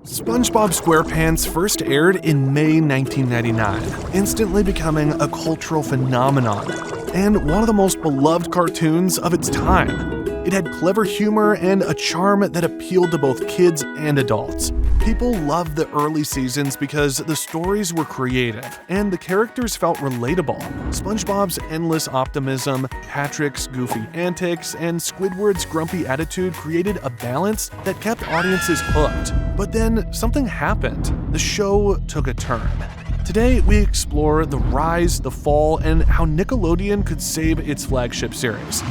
SpongeBob SquarePants first aired in May 1999, instantly becoming a cultural phenomenon and one of the most beloved cartoons of its time. It had clever humor and a charm that appealed to both kids and adults. People loved the early seasons because the stories were creative and the characters felt relatable. SpongeBob's endless optimism, Patrick's goofy antics, and Squidward's grumpy attitude created a balance that kept audiences hooked. But then something happened. The show took a turn. Today, we explore the rise, the fall, and how Nickelodeon could save its flagship series.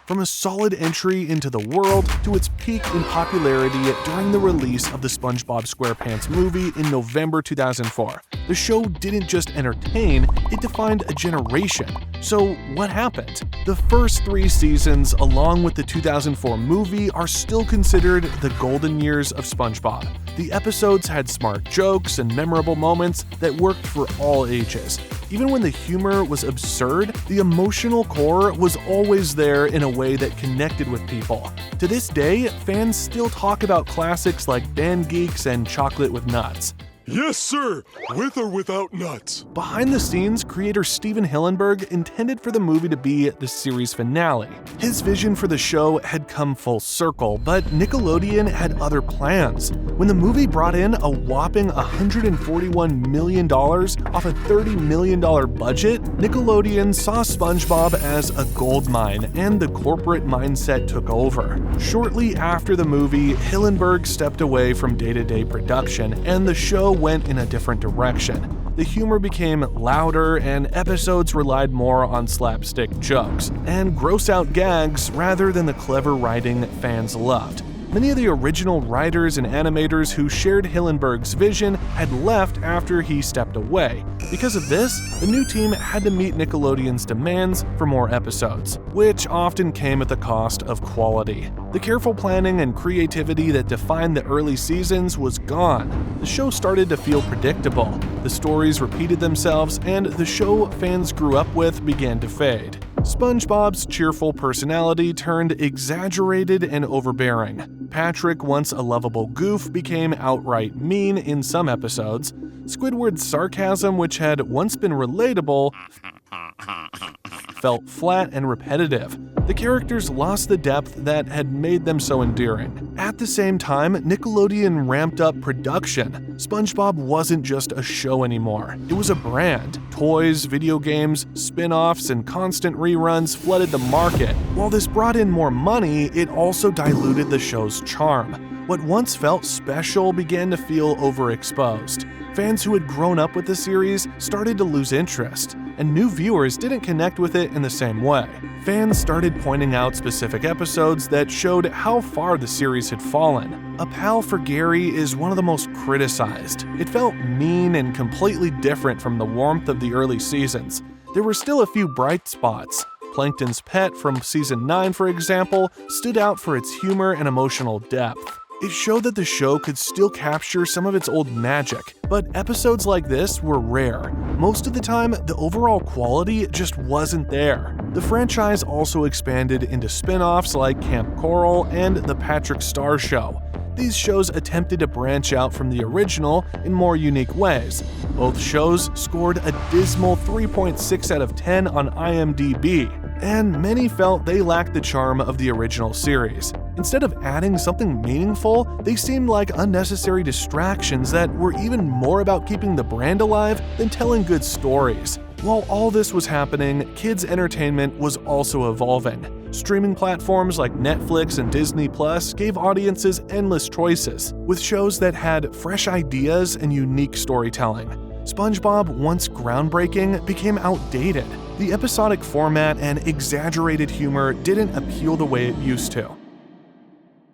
From a solid entry into the world to its peak in popularity during the release of the SpongeBob SquarePants movie in November 2004, the show didn't just entertain, it defined a generation. So what happened? The first 3 seasons, along with the 2004 movie, are still considered the golden years of SpongeBob. The episodes had smart jokes and memorable moments that worked for all ages. Even when the humor was absurd, the emotional core was always there in a way that connected with people. To this day, fans still talk about classics like Band Geeks and Chocolate with Nuts. Yes, sir! With or without nuts. Behind the scenes, creator Steven Hillenburg intended for the movie to be the series finale. His vision for the show had come full circle, but Nickelodeon had other plans. When the movie brought in a whopping $141 million off a $30 million budget, Nickelodeon saw SpongeBob as a goldmine, and the corporate mindset took over. Shortly after the movie, Hillenburg stepped away from day-to-day production, and the show went in a different direction. The humor became louder and episodes relied more on slapstick jokes and gross-out gags rather than the clever writing fans loved. Many of the original writers and animators who shared Hillenburg's vision had left after he stepped away. Because of this, the new team had to meet Nickelodeon's demands for more episodes, which often came at the cost of quality. The careful planning and creativity that defined the early seasons was gone. The show started to feel predictable. The stories repeated themselves, and the show fans grew up with began to fade. SpongeBob's cheerful personality turned exaggerated and overbearing. Patrick, once a lovable goof, became outright mean in some episodes. Squidward's sarcasm, which had once been relatable, felt flat and repetitive. The characters lost the depth that had made them so endearing. At the same time, Nickelodeon ramped up production. SpongeBob wasn't just a show anymore. It was a brand. Toys, video games, spin-offs, and constant reruns flooded the market. While this brought in more money, it also diluted the show's charm. What once felt special began to feel overexposed. Fans who had grown up with the series started to lose interest, and new viewers didn't connect with it in the same way. Fans started pointing out specific episodes that showed how far the series had fallen. A Pal for Gary is one of the most criticized. It felt mean and completely different from the warmth of the early seasons. There were still a few bright spots. Plankton's pet from season 9, for example, stood out for its humor and emotional depth. It showed that the show could still capture some of its old magic, but episodes like this were rare. Most of the time, the overall quality just wasn't there. The franchise also expanded into spin-offs like Camp Coral and The Patrick Star Show. These shows attempted to branch out from the original in more unique ways. Both shows scored a dismal 3.6 out of 10 on IMDb, and many felt they lacked the charm of the original series. Instead of adding something meaningful, they seemed like unnecessary distractions that were even more about keeping the brand alive than telling good stories. While all this was happening, kids' entertainment was also evolving. Streaming platforms like Netflix and Disney Plus gave audiences endless choices, with shows that had fresh ideas and unique storytelling. SpongeBob, once groundbreaking, became outdated. The episodic format and exaggerated humor didn't appeal the way it used to.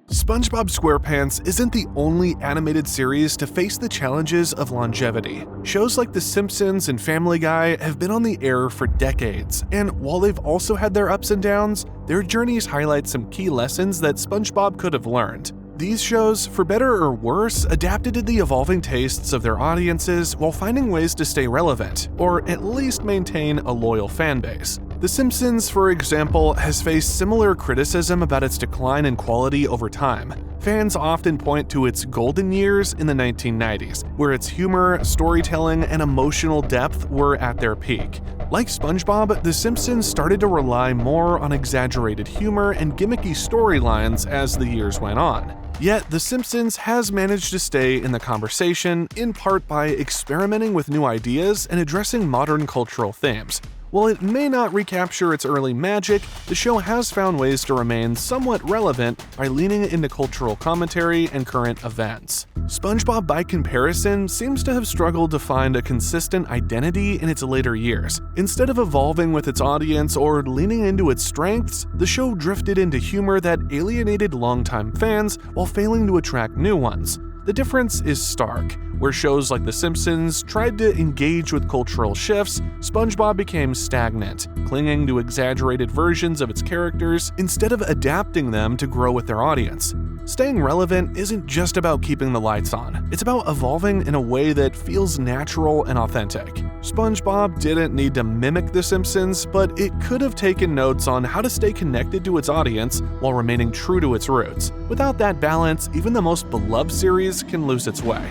SpongeBob SquarePants isn't the only animated series to face the challenges of longevity. Shows like The Simpsons and Family Guy have been on the air for decades, and while they've also had their ups and downs, their journeys highlight some key lessons that SpongeBob could have learned. These shows, for better or worse, adapted to the evolving tastes of their audiences while finding ways to stay relevant, or at least maintain a loyal fanbase. The The Simpsons, for example, has faced similar criticism about its decline in quality over time. Fans often point to its golden years in the 1990s, where its humor, storytelling, and emotional depth were at their peak. Like SpongeBob, The Simpsons started to rely more on exaggerated humor and gimmicky storylines as the years went on. Yet, The Simpsons has managed to stay in the conversation, in part by experimenting with new ideas and addressing modern cultural themes. While it may not recapture its early magic, the show has found ways to remain somewhat relevant by leaning into cultural commentary and current events. SpongeBob, by comparison, seems to have struggled to find a consistent identity in its later years. Instead of evolving with its audience or leaning into its strengths, the show drifted into humor that alienated longtime fans while failing to attract new ones. The difference is stark. Where shows like The Simpsons tried to engage with cultural shifts, SpongeBob became stagnant, clinging to exaggerated versions of its characters instead of adapting them to grow with their audience. Staying relevant isn't just about keeping the lights on, it's about evolving in a way that feels natural and authentic. SpongeBob didn't need to mimic The Simpsons, but it could have taken notes on how to stay connected to its audience while remaining true to its roots. Without that balance, even the most beloved series can lose its way.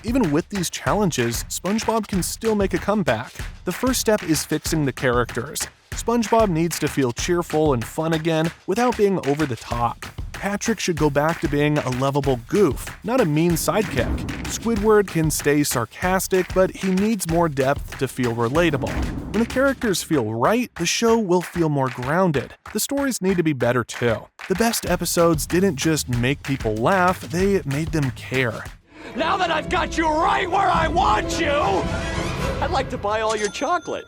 Even with these challenges, SpongeBob can still make a comeback. The first step is fixing the characters. SpongeBob needs to feel cheerful and fun again without being over the top. Patrick should go back to being a lovable goof, not a mean sidekick. Squidward can stay sarcastic, but he needs more depth to feel relatable. When the characters feel right, the show will feel more grounded. The stories need to be better too. The best episodes didn't just make people laugh, they made them care. Now that I've got you right where I want you, I'd like to buy all your chocolate.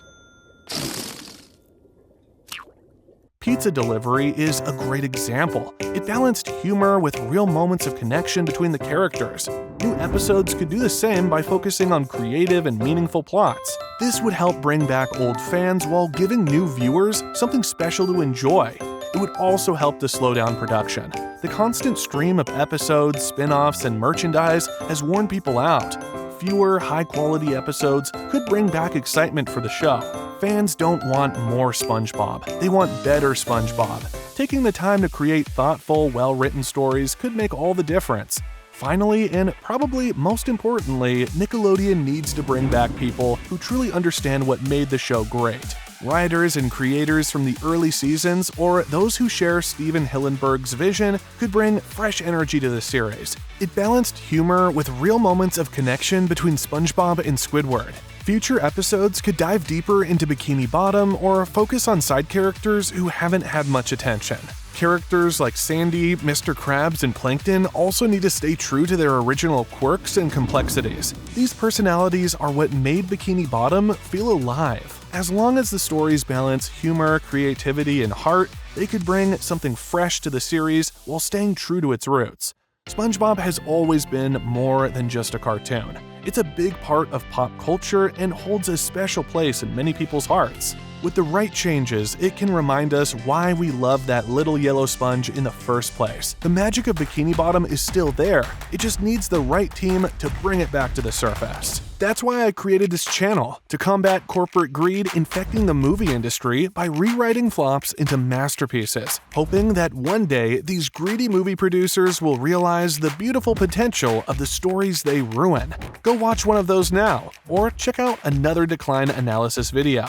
Pizza Delivery is a great example. It balanced humor with real moments of connection between the characters. New episodes could do the same by focusing on creative and meaningful plots. This would help bring back old fans while giving new viewers something special to enjoy. It would also help to slow down production. The constant stream of episodes, spin-offs, and merchandise has worn people out. Fewer, high-quality episodes could bring back excitement for the show. Fans don't want more SpongeBob, they want better SpongeBob. Taking the time to create thoughtful, well-written stories could make all the difference. Finally, and probably most importantly, Nickelodeon needs to bring back people who truly understand what made the show great. Writers and creators from the early seasons, or those who share Steven Hillenburg's vision, could bring fresh energy to the series. It balanced humor with real moments of connection between SpongeBob and Squidward. Future episodes could dive deeper into Bikini Bottom or focus on side characters who haven't had much attention. Characters like Sandy, Mr. Krabs, and Plankton also need to stay true to their original quirks and complexities. These personalities are what made Bikini Bottom feel alive. As long as the stories balance humor, creativity, and heart, they could bring something fresh to the series while staying true to its roots. SpongeBob has always been more than just a cartoon. It's a big part of pop culture and holds a special place in many people's hearts. With the right changes, it can remind us why we love that little yellow sponge in the first place. The magic of Bikini Bottom is still there, it just needs the right team to bring it back to the surface. That's why I created this channel, to combat corporate greed infecting the movie industry by rewriting flops into masterpieces, hoping that one day these greedy movie producers will realize the beautiful potential of the stories they ruin. Go watch one of those now, or check out another decline analysis video.